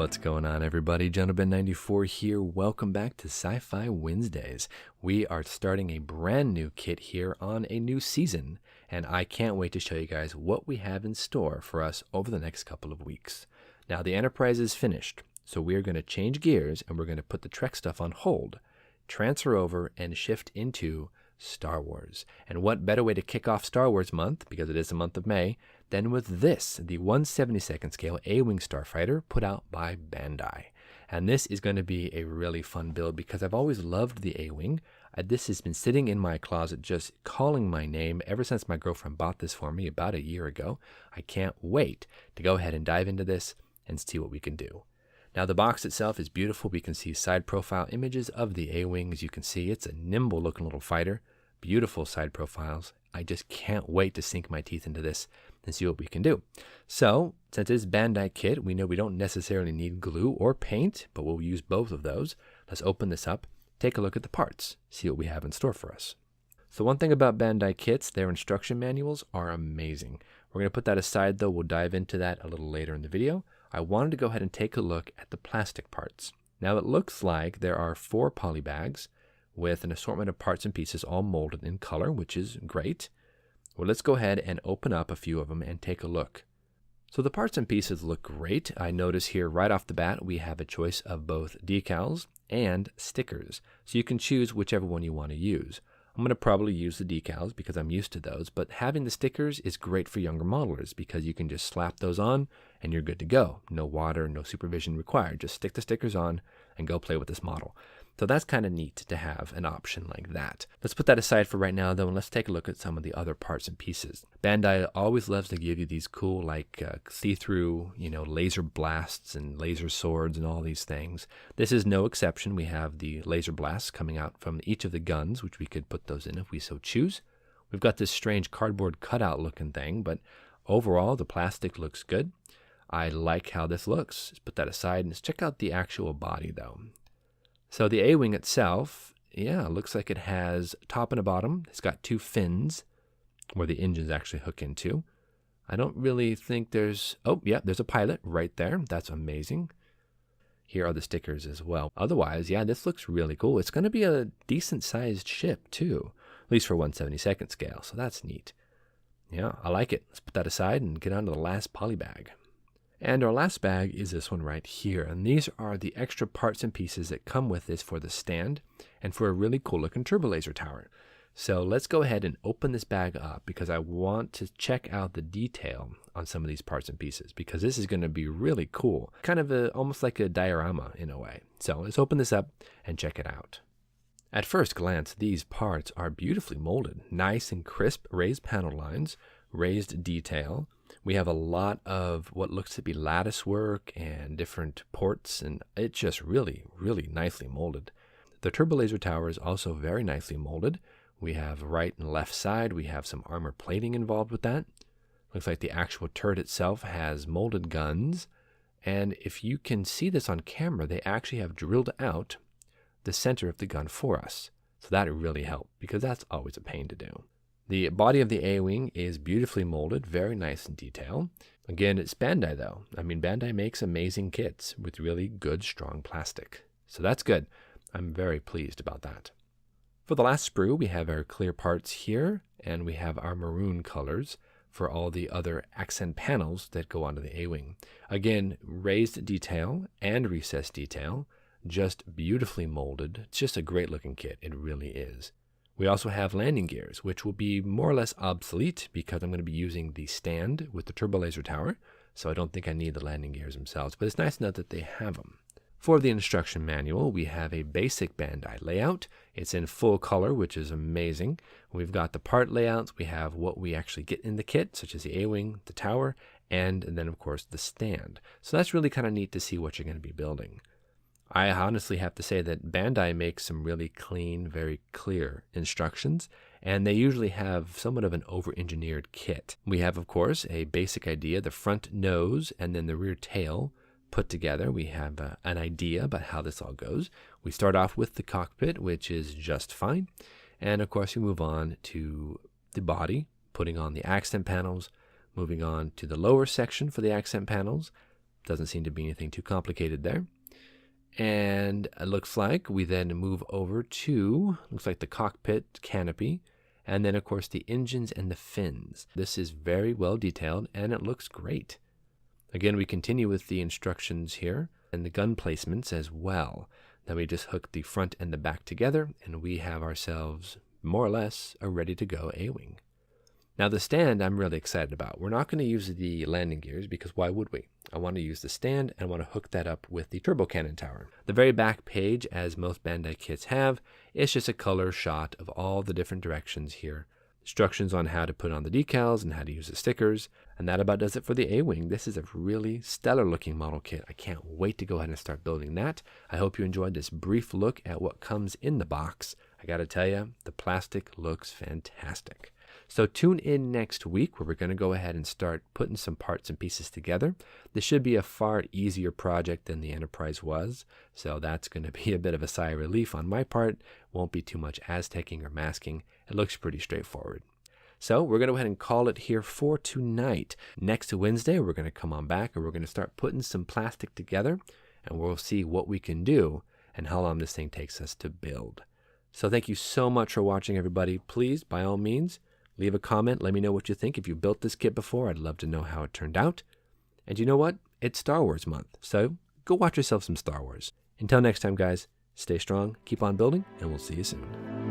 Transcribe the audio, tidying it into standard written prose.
What's going on, everybody? Gentleman94 here. Welcome back to Sci-Fi Wednesdays. We are starting a brand new kit here on a new season, and I can't wait to show you guys what we have in store for us over the next couple of weeks. Now, the Enterprise is finished, so we're going to change gears and we're going to put the Trek stuff on hold, transfer over, and shift into Star Wars. And what better way to kick off Star Wars month, because it is the month of May, than with this, the 1/72nd scale A-Wing Starfighter put out by Bandai. And this is going to be a really fun build because I've always loved the A-Wing. This has been sitting in my closet just calling my name ever since my girlfriend bought this for me about a year ago. I can't wait to go ahead and dive into this and see what we can do. Now, the box itself is beautiful. We can see side profile images of the A-Wing. As you can see, it's a nimble looking little fighter. Beautiful side profiles. I just can't wait to sink my teeth into this and see what we can do. So, since it's Bandai kit, we know we don't necessarily need glue or paint, but we'll use both of those. Let's open this up, take a look at the parts, see what we have in store for us. So one thing about Bandai kits, their instruction manuals are amazing. We're going to put that aside though. We'll dive into that a little later in the video. I wanted to go ahead and take a look at the plastic parts. Now, it looks like there are 4 poly bags with an assortment of parts and pieces all molded in color, which is great. Well, let's go ahead and open up a few of them and take a look. So the parts and pieces look great. I notice here right off the bat, we have a choice of both decals and stickers. So you can choose whichever one you want to use. I'm going to probably use the decals because I'm used to those, but having the stickers is great for younger modelers because you can just slap those on and you're good to go. No water, no supervision required. Just stick the stickers on and go play with this model. So that's kind of neat to have an option like that. Let's put that aside for right now, though, and let's take a look at some of the other parts and pieces. Bandai always loves to give you these cool, like see-through, laser blasts and laser swords and all these things. This is no exception. We have the laser blasts coming out from each of the guns, which we could put those in if we so choose. We've got this strange cardboard cutout looking thing, but overall, the plastic looks good. I like how this looks. Let's put that aside and let's check out the actual body, though. So the A-Wing itself, looks like it has top and a bottom. It's got 2 fins where the engines actually hook into. I don't really think there's a pilot right there. That's amazing. Here are the stickers as well. Otherwise, this looks really cool. It's going to be a decent sized ship too, at least for 1/72nd scale. So that's neat. Yeah, I like it. Let's put that aside and get on to the last poly bag. And our last bag is this one right here. And these are the extra parts and pieces that come with this for the stand and for a really cool looking turbo laser tower. So let's go ahead and open this bag up because I want to check out the detail on some of these parts and pieces because this is going to be really cool. Kind of almost like a diorama in a way. So let's open this up and check it out. At first glance, these parts are beautifully molded. Nice and crisp raised panel lines, raised detail. We have a lot of what looks to be lattice work and different ports, and it's just really, really nicely molded. The turbo laser tower is also very nicely molded. We have right and left side. We have some armor plating involved with that. Looks like the actual turret itself has molded guns. And if you can see this on camera, they actually have drilled out the center of the gun for us. So that really helped because that's always a pain to do. The body of the A-Wing is beautifully molded, very nice in detail. Again, it's Bandai though. Bandai makes amazing kits with really good, strong plastic. So that's good. I'm very pleased about that. For the last sprue, we have our clear parts here, and we have our maroon colors for all the other accent panels that go onto the A-Wing. Again, raised detail and recessed detail, just beautifully molded. It's just a great looking kit. It really is. We also have landing gears, which will be more or less obsolete because I'm going to be using the stand with the turbo laser tower, so I don't think I need the landing gears themselves, but it's nice to know that they have them. For the instruction manual, we have a basic Bandai layout. It's in full color, which is amazing. We've got the part layouts. We have what we actually get in the kit, such as the A-Wing, the tower, and then, of course, the stand. So that's really kind of neat to see what you're going to be building. I honestly have to say that Bandai makes some really clean, very clear instructions, and they usually have somewhat of an over-engineered kit. We have, of course, a basic idea, the front nose and then the rear tail put together. We have an idea about how this all goes. We start off with the cockpit, which is just fine. And, of course, we move on to the body, putting on the accent panels, moving on to the lower section for the accent panels, Doesn't seem to be anything too complicated there. And it looks like we then move over to, looks like the cockpit canopy, and then of course the engines and the fins. This is very well detailed and it looks great. Again, we continue with the instructions here and the gun placements as well. Then we just hook the front and the back together and we have ourselves more or less a ready to go A-wing. Now the stand I'm really excited about. We're not going to use the landing gears because why would we? I want to use the stand and I want to hook that up with the turbo cannon tower. The very back page, as most Bandai kits have, is just a color shot of all the different directions here. Instructions on how to put on the decals and how to use the stickers. And that about does it for the A-Wing. This is a really stellar looking model kit. I can't wait to go ahead and start building that. I hope you enjoyed this brief look at what comes in the box. I got to tell you, the plastic looks fantastic. So tune in next week where we're going to go ahead and start putting some parts and pieces together. This should be a far easier project than the Enterprise was. So that's going to be a bit of a sigh of relief on my part. Won't be too much Aztecing or masking. It looks pretty straightforward. So we're going to go ahead and call it here for tonight. Next Wednesday, we're going to come on back and we're going to start putting some plastic together and we'll see what we can do and how long this thing takes us to build. So thank you so much for watching, everybody. Please, by all means, leave a comment. Let me know what you think. If you built this kit before, I'd love to know how it turned out. And you know what? It's Star Wars month. So go watch yourself some Star Wars. Until next time, guys, stay strong, keep on building, and we'll see you soon.